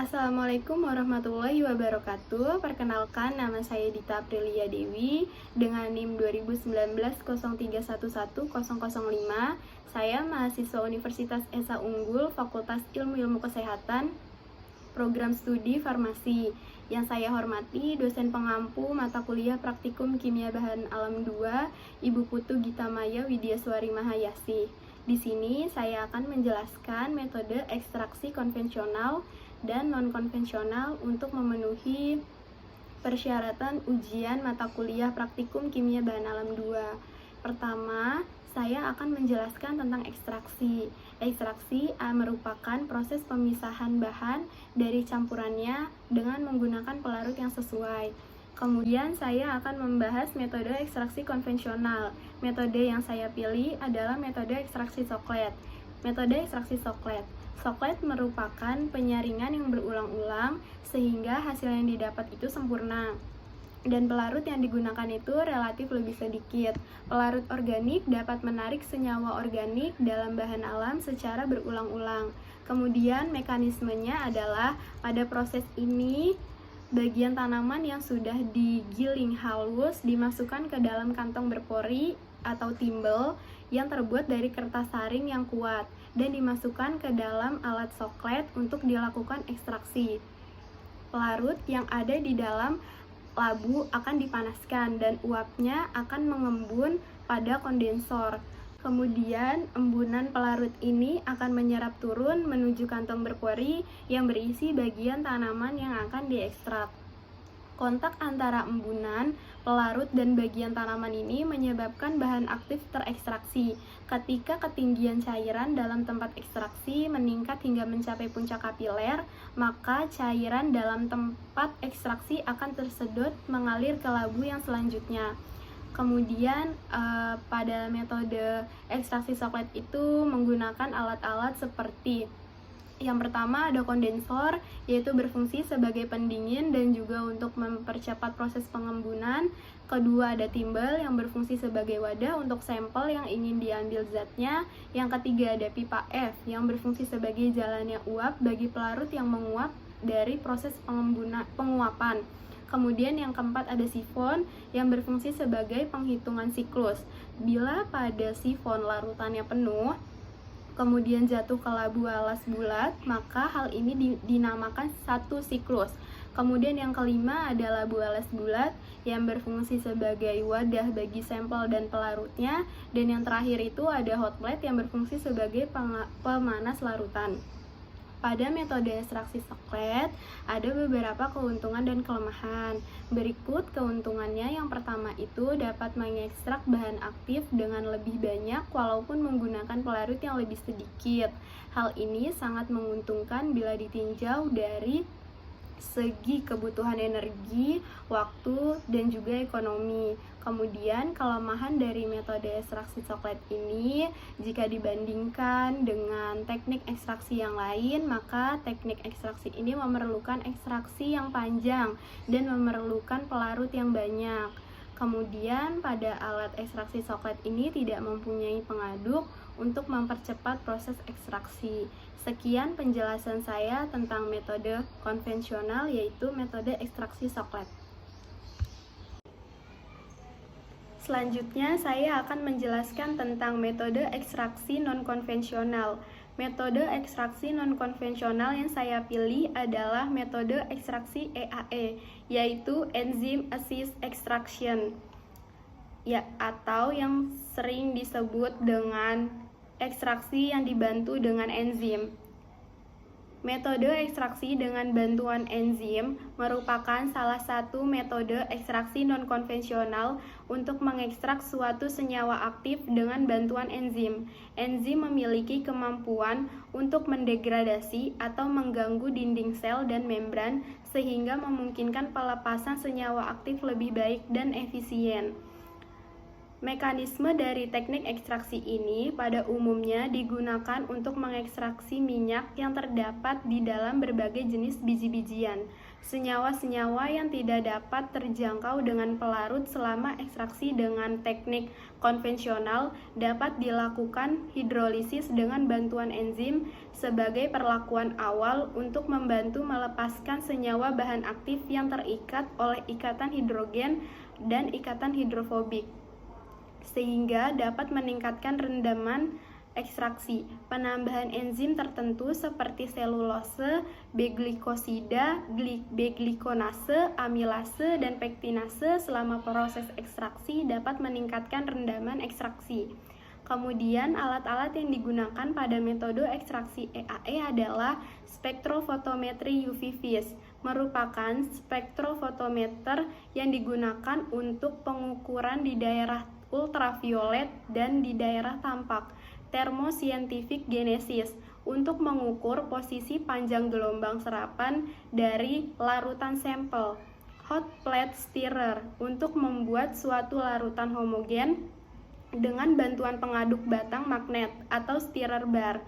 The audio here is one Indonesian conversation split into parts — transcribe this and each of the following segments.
Assalamualaikum warahmatullahi wabarakatuh. Perkenalkan, nama saya Dita Aprilia Dewi dengan NIM 2019 03110005. Saya mahasiswa Universitas Esa Unggul, Fakultas Ilmu Kesehatan, Program Studi Farmasi. Yang saya hormati dosen pengampu mata kuliah Praktikum Kimia Bahan Alam 2, Ibu Putu Gita Maya Widyaswari Mahayasi. Di sini saya akan menjelaskan metode ekstraksi konvensional dan non-konvensional untuk memenuhi persyaratan ujian mata kuliah Praktikum Kimia Bahan Alam 2. Pertama, saya akan menjelaskan tentang ekstraksi. Ekstraksi merupakan proses pemisahan bahan dari campurannya dengan menggunakan pelarut yang sesuai. Kemudian saya akan membahas metode ekstraksi konvensional. Metode yang saya pilih adalah metode ekstraksi coklat. Metode ekstraksi coklat. Coklat merupakan penyaringan yang berulang-ulang sehingga hasil yang didapat itu sempurna. Dan pelarut yang digunakan itu relatif lebih sedikit. Pelarut organik dapat menarik senyawa organik dalam bahan alam secara berulang-ulang. Kemudian mekanismenya adalah pada proses ini bagian tanaman yang sudah digiling halus dimasukkan ke dalam kantong berpori atau timbel yang terbuat dari kertas saring yang kuat dan dimasukkan ke dalam alat coklat untuk dilakukan ekstraksi. Pelarut yang ada di dalam labu akan dipanaskan dan uapnya akan mengembun pada kondensor. Kemudian embunan pelarut ini akan menyerap turun menuju kantong berpori yang berisi bagian tanaman yang akan diekstrak. Kontak antara embunan, pelarut, dan bagian tanaman ini menyebabkan bahan aktif terekstraksi. Ketika ketinggian cairan dalam tempat ekstraksi meningkat hingga mencapai puncak kapiler, maka cairan dalam tempat ekstraksi akan tersedot mengalir ke labu yang selanjutnya. Kemudian pada metode ekstraksi coklat itu menggunakan alat-alat seperti yang pertama ada kondensor, yaitu berfungsi sebagai pendingin dan juga untuk mempercepat proses pengembunan. Kedua ada timbel yang berfungsi sebagai wadah untuk sampel yang ingin diambil zatnya. Yang ketiga ada pipa F yang berfungsi sebagai jalannya uap bagi pelarut yang menguap dari proses penguapan. Kemudian yang keempat ada sifon yang berfungsi sebagai penghitungan siklus. Bila pada sifon larutannya penuh, kemudian jatuh ke labu alas bulat, maka hal ini dinamakan satu siklus. Kemudian yang kelima ada labu alas bulat yang berfungsi sebagai wadah bagi sampel dan pelarutnya. Dan yang terakhir itu ada hot plate yang berfungsi sebagai pemanas larutan. Pada metode ekstraksi coklat, ada beberapa keuntungan dan kelemahan. Berikut keuntungannya. Yang pertama itu dapat mengekstrak bahan aktif dengan lebih banyak walaupun menggunakan pelarut yang lebih sedikit. Hal ini sangat menguntungkan bila ditinjau dari segi kebutuhan energi, waktu, dan juga ekonomi. Kemudian kelemahan dari metode ekstraksi coklat ini jika dibandingkan dengan teknik ekstraksi yang lain, maka teknik ekstraksi ini memerlukan ekstraksi yang panjang dan memerlukan pelarut yang banyak. Kemudian pada alat ekstraksi coklat ini tidak mempunyai pengaduk untuk mempercepat proses ekstraksi. Sekian penjelasan saya tentang metode konvensional, yaitu metode ekstraksi coklat. Selanjutnya saya akan menjelaskan tentang metode ekstraksi non-konvensional. Metode ekstraksi non-konvensional yang saya pilih adalah metode ekstraksi EAE, yaitu Enzyme Assist Extraction, atau yang sering disebut dengan ekstraksi yang dibantu dengan enzim. Metode ekstraksi dengan bantuan enzim merupakan salah satu metode ekstraksi non-konvensional untuk mengekstrak suatu senyawa aktif dengan bantuan enzim. Enzim memiliki kemampuan untuk mendegradasi atau mengganggu dinding sel dan membran sehingga memungkinkan pelepasan senyawa aktif lebih baik dan efisien. Mekanisme dari teknik ekstraksi ini pada umumnya digunakan untuk mengekstraksi minyak yang terdapat di dalam berbagai jenis biji-bijian. Senyawa-senyawa yang tidak dapat terjangkau dengan pelarut selama ekstraksi dengan teknik konvensional dapat dilakukan hidrolisis dengan bantuan enzim sebagai perlakuan awal untuk membantu melepaskan senyawa bahan aktif yang terikat oleh ikatan hidrogen dan ikatan hidrofobik, sehingga dapat meningkatkan rendaman ekstraksi. Penambahan enzim tertentu seperti selulose, B-glikosida, B-glikonase, amilase, dan pektinase selama proses ekstraksi dapat meningkatkan rendaman ekstraksi. Kemudian alat-alat yang digunakan pada metode ekstraksi EAE adalah spektrofotometri UV vis, merupakan spektrofotometer yang digunakan untuk pengukuran di daerah ultraviolet dan di daerah tampak. Thermoscientific genesis untuk mengukur posisi panjang gelombang serapan dari larutan sampel. Hot plate stirrer untuk membuat suatu larutan homogen dengan bantuan pengaduk batang magnet atau stirrer bar.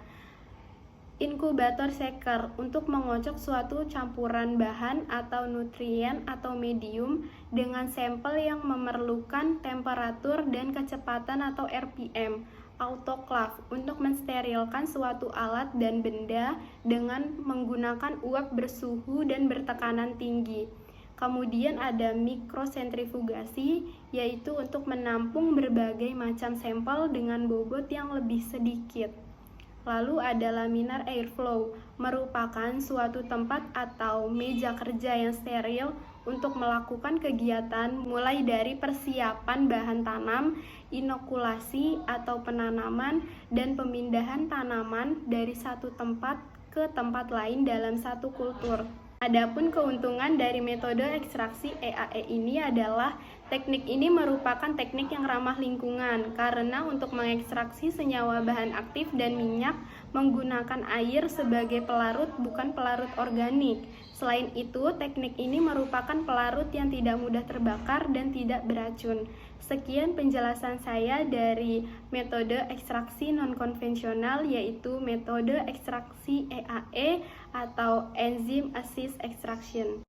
Inkubator shaker untuk mengocok suatu campuran bahan atau nutrien atau medium dengan sampel yang memerlukan temperatur dan kecepatan atau RPM. Autoclave untuk mensterilkan suatu alat dan benda dengan menggunakan uap bersuhu dan bertekanan tinggi. Kemudian ada mikrosentrifugasi, yaitu untuk menampung berbagai macam sampel dengan bobot yang lebih sedikit. Lalu ada laminar airflow, merupakan suatu tempat atau meja kerja yang steril untuk melakukan kegiatan mulai dari persiapan bahan tanam, inokulasi atau penanaman, dan pemindahan tanaman dari satu tempat ke tempat lain dalam satu kultur. Adapun keuntungan dari metode ekstraksi EAE ini adalah teknik ini merupakan teknik yang ramah lingkungan karena untuk mengekstraksi senyawa bahan aktif dan minyak menggunakan air sebagai pelarut bukan pelarut organik. Selain itu, teknik ini merupakan pelarut yang tidak mudah terbakar dan tidak beracun. Sekian penjelasan saya dari metode ekstraksi non-konvensional, yaitu metode ekstraksi EAE atau Enzyme Assist Extraction.